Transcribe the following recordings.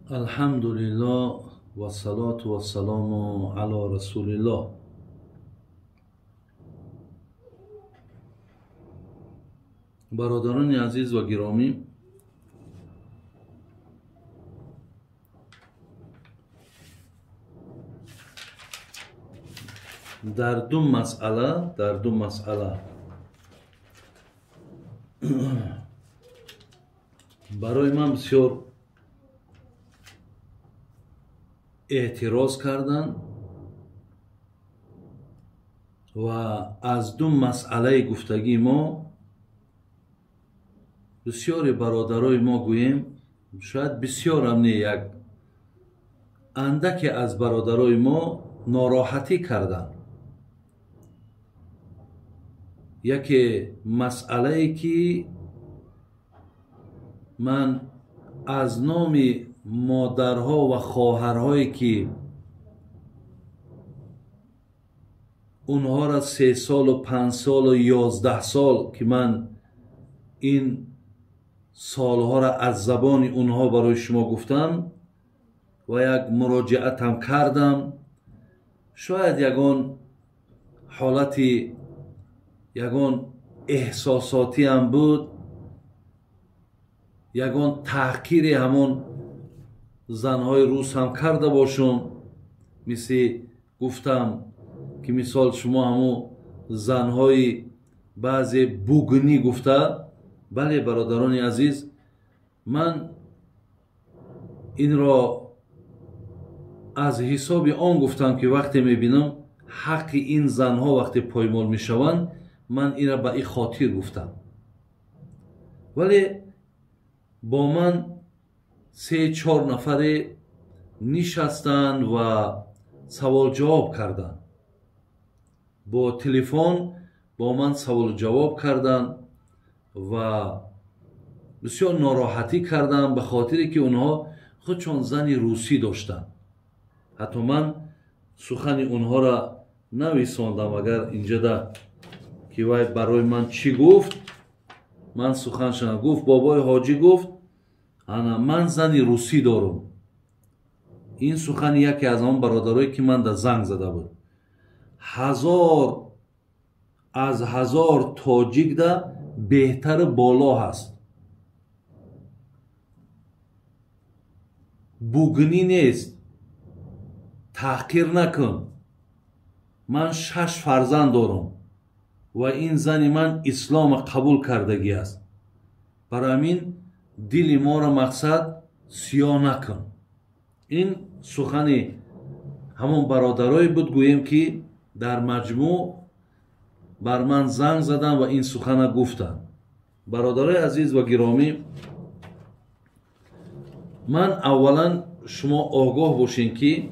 Alhamdulillah wa salatu wa salamu ala Rasulillah. برادران عزیز و گرامی، در دو مسئله برای من بسیار اعتراض کردن و از دو مسئله گفتگی ما بسیار برادرای ما گوییم، شاید بسیار هم نه، یک اندک از برادرای ما ناراحتی کردن. یکی مسئله ای که من از نام مادرها و خواهرهایی که اونها را 3 سال و 5 سال و 11 سال که من این سالها را از زبان اونها برای شما گفتم و یک مراجعت هم کردم، شاید یگان حالتی یگان احساساتی هم بود، یگان تحقیر همون زنهای روس هم کرده باشم. مثل گفتم که مثال شما همون زنهای بعضی بوگنی گفته. بله برادران عزیز، من این را از حساب آن گفتم که وقتی میبینم حق این زنها وقتی پایمال میشوند، من این را به این خاطر گفتم. ولی با من 3-4 نفر نشستند و سوال جواب کردند. با تلفن با من سوال جواب کردند و بسیار ناراحتی کردند به خاطری که اونها خودشون زن روسی داشتند. حتی من سخن اونها را نویساندم. اگر اینجا ده که وای برای من چی گفت، من سخنشان گفت بابای حاجی گفت انا من زن روسی دارم. این سخن یکی از آن برادرایی که من در زنگ زده بود. 1000 از 1000 تاجیک ده بهتر بالا هست. بوگنی نیست. تحقیر نکن. من 6 فرزند دارم و این زن من اسلام قبول کردگی است. برای همین دل ما را مقصد سیاه نکن. این سخن همون برادرای بود گویم که در مجموع بر من زنگ زدن و این سخن گفتن. برادرای عزیز و گرامی، من اولا شما آگاه باشین که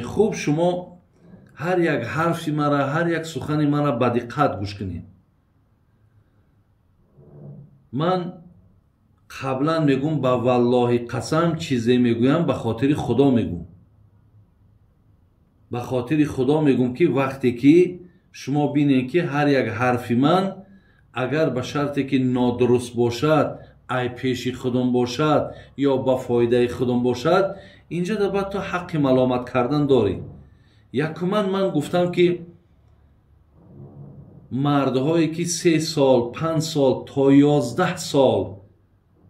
خوب شما هر یک حرفی مرا، هر یک سخنی مرا با دقت گوش کنین. من قبلا میگم با والله قسم چیزی میگویم به خاطر خدا میگم. به خاطر خدا میگم که وقتی که شما بینین که هر یک حرفی من اگر به شرطی که نادرست باشد، ای پیش خودم باشد یا با فایده خودم باشد، اینجا در بعد تو حق ملامت کردن داری. یکمن من گفتم که مردهایی که 3 سال 5 سال تا 11 سال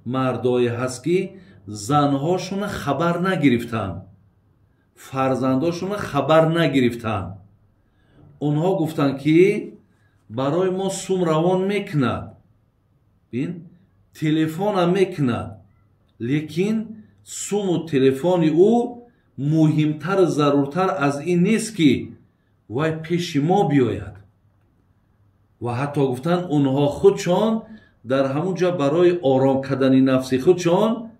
مردایی هست که زنهاشون خبر نگرفتن، فرزنداشون خبر نگرفتن، اونها گفتن که برای ما سوم روان میکند، بین تلفن هم میکند، لیکن سوم و تلفن او مهمتر ضرورتر از این نیست که وای پیش ما بیاید. و حتی گفتن اونها خودشان در همونجا برای آرام کردن نفس خودشان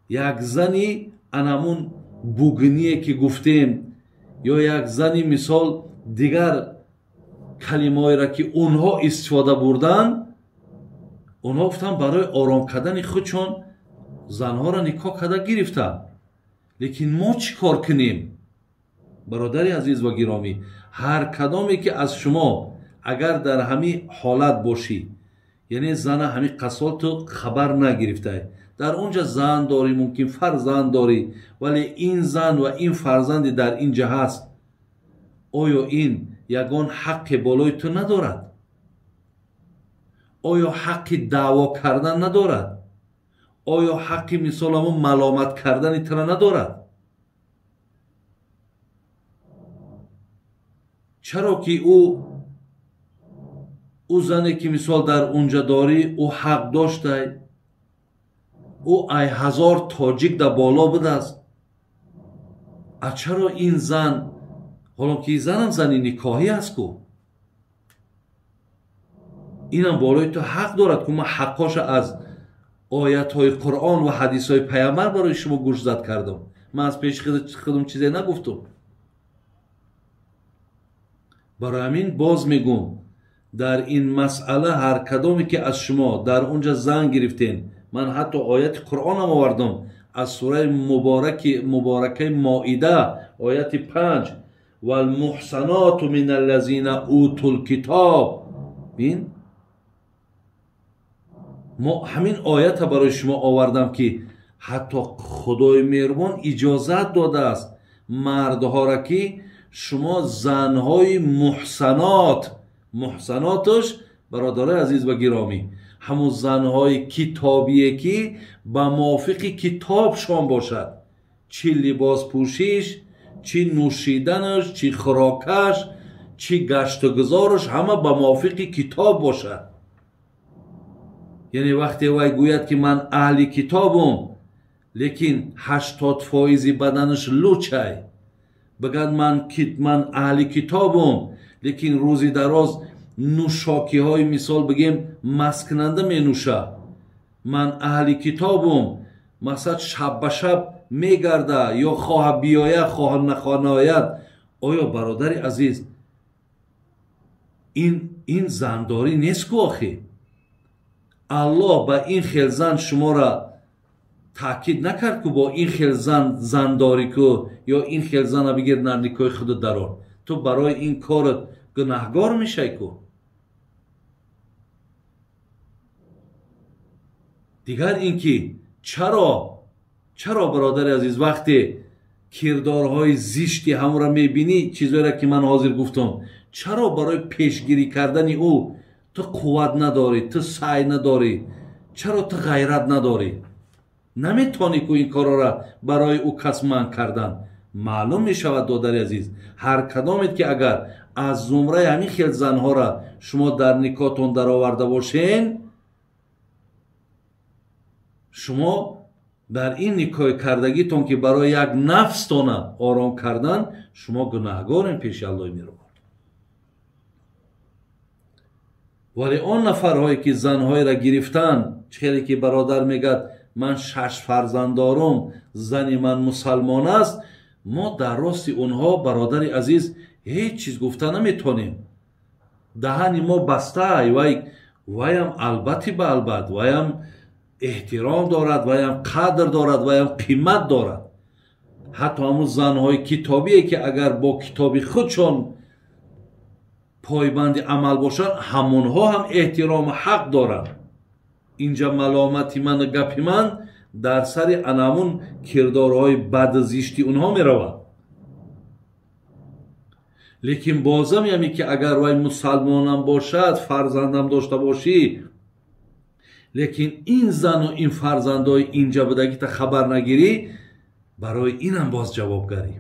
یک زنی انمون بوگنیه که گفتیم یا یک زنی مثال دیگر کلمه‌ای را که اونها استفاده بردن، اونها گفتن برای آرام کردن خودشان زنها را نکاح کرده گرفتن. لیکن ما چی کار کنیم؟ برادری عزیز و گرامی، هر کدامی که از شما اگر در همین حالت باشی، یعنی زن همین قصال تو خبر نگرفته، در اونجا زن داری، ممکن فرزند داری، ولی این زن و این فرزندی در اینجا هست، آیا این یگان حق بالای تو ندارد؟ آیا حق دعوا کردن ندارد؟ آیا حق مثال همون ملامت کردن تو ندارد؟ چرا که او زنی که مثال در اونجا داری او حق داشته، او ای هزار تاجیک در بالا بوده است، چرا این زن، حالا که این زن هم زنی نکاحی است کو، اینم بالای تو حق دارد که من حقاش از آیت های قرآن و حدیث های پیامبر برای شما گوش زد کردم. من از پیش خودم چیزی نگفتم. برای همین باز میگم در این مسئله هر کدامی که از شما در اونجا زن گرفتین، من حتی آیت قرآن هم آوردم از سوره مبارکه مائده آیت 5 و المحصنات من الذین اوتوا الکتاب، بین ما همین آیت برای شما آوردم که حتی خدای مهربان اجازت داده است مردها را که شما زنهای محسناتش برادر عزیز و گرامی همون زنهای کتابیه که با موافق کتابشان باشد، چی لباس پوشیش، چی نوشیدنش، چی خوراکش، چی گشت و گذارش، همه با موافق کتاب باشد. یعنی وقتی وای گوید که من اهل کتابم لیکن 80% بدنش لوچه، بگد من اهل کتابم لیکن روزی دراز نوشاکی های مثال بگیم مسکننده می نوشه، من اهل کتابم مثلا شب به شب می گرده یا خواه بیایه خواه نخواه ناید، آیا برادر عزیز این زنداری نیست که آخی الله با این خیل زن شما را تاکید نکرد که با این خیل زنداری که یا این خیل زن بگیر نرنیکای خود درار، تو برای این کارت گناهگار میشه که. دیگر اینکه چرا برادر عزیز وقتی کردارهای زشتی همون را میبینی، چیزایی را که من حاضر گفتم، چرا برای پیشگیری کردن او تو قوت نداری، تو سعی نداری، چرا تو غیرت نداری؟ نمیتونی که این کارا را برای او کسمان کردن. معلوم میشود دادر عزیز هر کدامید که اگر از زمره همین خیل زنها را شما در نکاحتون در آورده باشین، شما در این نکاح کردگیتون که برای یک نفستون آرام کردن، شما گناهگارین پیش الله میرون. ولی آن نفرهایی که زنهای را گرفتن، خیلی که برادر میگد من 6 فرزند دارم، زنی من مسلمان است، ما در راست اونها برادر عزیز هیچ چیز گفته نمیتونیم. دهن ما بسته، ویم البته به البته ویم احترام دارد، ویم قدر دارد، ویم قیمت دارد. حتی همون زنهای کتابیه که اگر با کتابی خودشون پایبند عمل باشن، همونها هم احترام حق دارن. اینجا ملامتی من و گپی من در سر انامون کردارهای بد زیشتی اونها می رود. لیکن بازم یمی که اگر وای مسلمانم باشد، فرزندم داشته باشی، لیکن این زن و این فرزندای اینجا بدگی تا خبر نگیری، برای اینم باز جوابگری،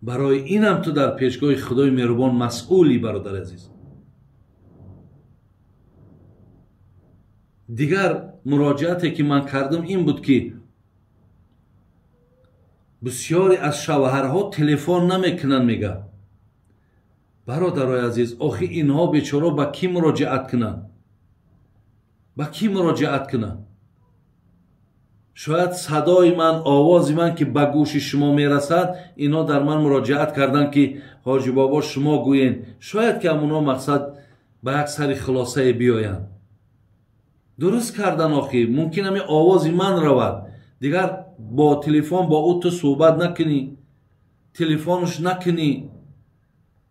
برای اینم تو در پیشگاه خدای مهربان مسئولی برادر عزیز. دیگر مراجعتی که من کردم این بود که بسیاری از شوهرها تلفن نمیکنن، میگه برادرای عزیز آخی اینها بیچاره با کی مراجعت کنن؟ با کی مراجعت کنن؟ شاید صدای من، آوازی من که به گوش شما میرسد، اینا در من مراجعت کردن که حاجی بابا شما گوین، شاید که همونا مقصد به یک سری خلاصه بیاین. درست کردن آخی، ممکن همی آوازی من رود، دیگر با تلفن با او تو صحبت نکنی، تلفنش نکنی.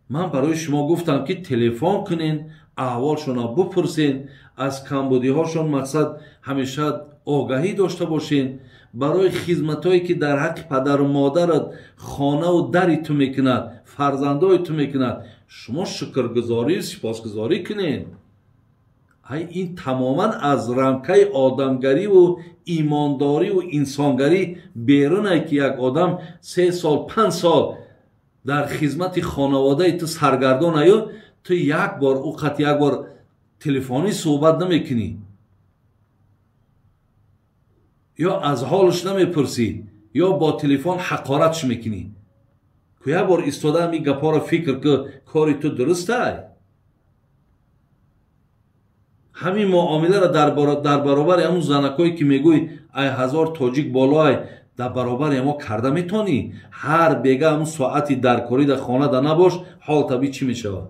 من برای شما گفتم که تلفن کنین، احوالشون بپرسین، از کمبودی هاشون مقصد همیشه آگاهی داشته باشین برای خدمت هایی که در حق پدر و مادرت خانه و دری تو میکند، فرزندای تو میکند، شما شکرگزاری سپاسگزاری کنین. این تماما از رمکه آدمگری و ایمانداری و انسانگری بیرونه که یک آدم 3 سال 5 سال در خدمت خانواده تو سرگردان ایو، تو یک بار اوقات یک بار تلفنی صحبت نمیکنی یا از حالش نمیپرسی یا با تلفن حقارتش میکنی. که یک بار ایستاده می گپا را فکر که کاری تو درسته. همین معامله را در برابر همون زنکایی که میگوی ای 1000 تاجیک بالای در برابر ما کرده میتونی. هر بیگه همون ساعتی در کاری در خانه در نباش، حال طبیعی چی میشود؟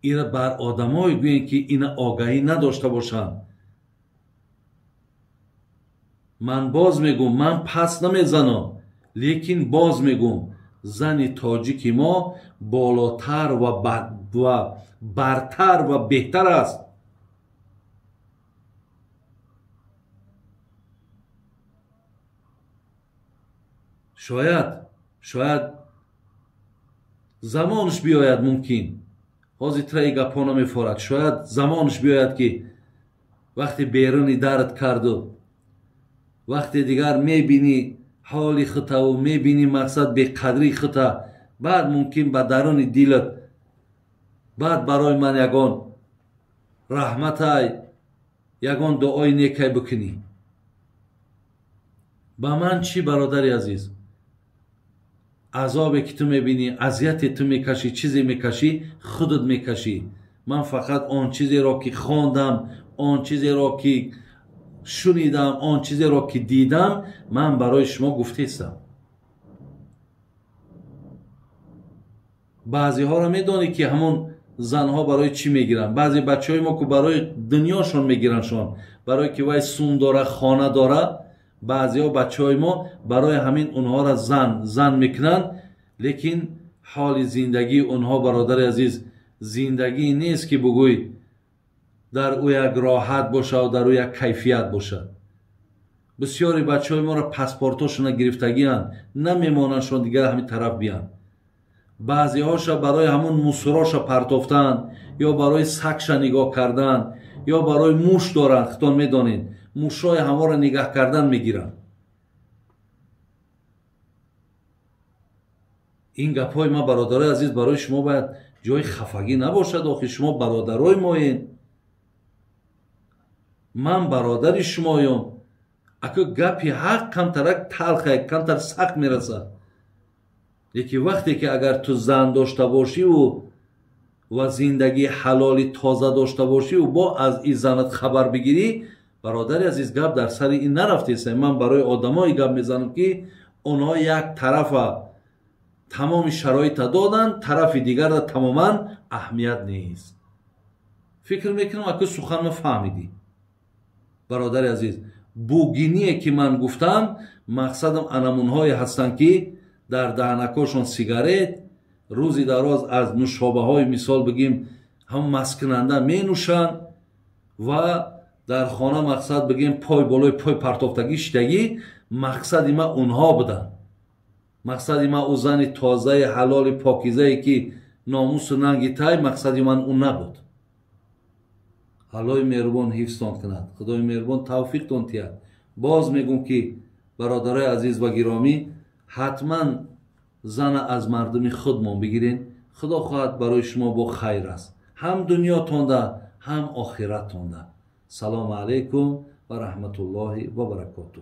این بر آدمایی گوین که این آگاهی نداشته باشن. من باز میگم، من پس نمیزنم، لیکن باز میگم زن تاجیک ما بالاتر و برتر و بهتر است. شاید زمانش بیاید، ممکن حاضر ترای گپا نمیفارد، شاید زمانش بیاید که وقتی بیرونی درد کرد و وقتی دیگر میبینی حالی خطا و میبینی مقصد به قدری خطا، بعد ممکن به درون دیلت بعد برای من یگان رحمت های یگان دعای نیکی بکنی. با من چی برادری عزیز؟ عذابی که تو میبینی، اذیتی تو میکشی، چیزی میکشی، خودت میکشی. من فقط آن چیزی را که خواندم، آن چیزی را که شنیدم، آن چیزی را که دیدم، من برای شما گفته استم. بعضی ها را میدانی که همون زنها برای چی میگیرن؟ بعضی بچه های ما که برای دنیاشون میگیرن شون، برای که وای سون داره، خانه داره. بعضی ها بچه های ما برای همین اونها را زن میکنن. لیکن حال زندگی اونها برادر عزیز زندگی نیست که بگوی در او یک راحت باشه و در او یک کیفیت باشه. بسیاری بچه های ما را پاسپورتاشون گرفتگی هن، نمیمانن شون دیگر همین طرف بیان. بعضی هاشا برای همون موسراشا پرتافتن یا برای سگشا نگاه کردن یا برای موش دارن. خطان میدانین موشای همه را نگاه کردن میگیرن. این گپای ما برادرای عزیز برای شما باید جای خفگی نباشد. آخه شما برادرای مایین، من برادر شمایم. اگه گپی حق کمترک تلخه، کمتر سخت میرسه. یکی وقتی که اگر تو زن داشته باشی و زندگی حلالی تازه داشته باشی و با از این زنت خبر بگیری، برادر عزیز گپ در سر این نرفتیست. من برای آدمایی گپ میزنم که اونها یک طرف تمام شرایط دادن، طرف دیگر را تماما اهمیت نیست. فکر میکنم اگه سخن ما فهمیدی برادر عزیز. بوگینیه که من گفتم مقصدم انمونهایی هستن که در دهنکاشون سیگارت روزی دراز از نوشابه های مثال بگیم هم مسکننده می نوشن و در خانه مقصد بگیم پای بالای پای پرتافتگی شدگی. مقصد ما اونها بودن. مقصد ما او زن تازه حلال پاکیزه که ناموس و ننگی تای، مقصد من اون نبود. خدای مهربان حفظتان کند، خدای مهربان توفیقتان تید. باز میگم که برادرای عزیز و گرامی، حتما زن از مردم خودمان بگیرین. خدا خواهد برای شما با خیر است، هم دنیا تونده هم آخرت تونده. سلام علیکم و رحمت الله و برکاته.